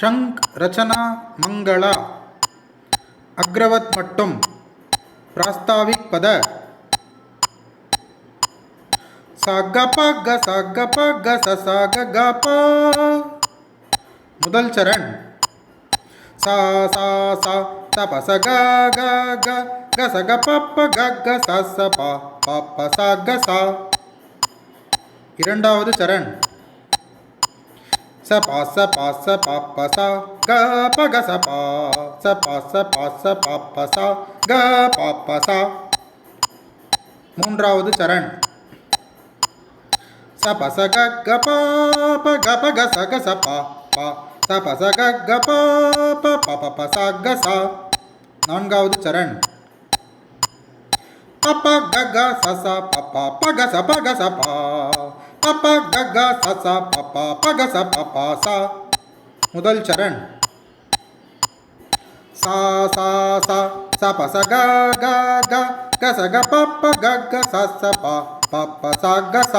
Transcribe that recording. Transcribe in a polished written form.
ஷங்க் ரச்சனா மங்களா அக்ரவத் மட்டும் பிராஸ்தாவிக் பத சாகபக சாகபக சசாகப. முதல் சரண் சா சா சா சப ச க க க க ச க ப ப க க ச ச ப ப ப ச க ச. இரண்டாவது சரண் ச ப ச ப ச ப ப ச க ப க ச ப ச ப ச ப ச ப ப ச க ப ப ச. மூன்றாவது சரண் ச ப ச க க ப ப க ப க ச க ச ப ப ச ப ச க க ப ப ப ப ப ச க ச. நான்காவது சரண் ப ப க க ச ச ப ப ப க ச ப க ச ப ப ப க க ச ச ப ப ப க ச ப ப ச. முதல் சரண் சா சா சா ச ப ச க க க க ச க ப ப க க ச ச ப ப ப ச க ச.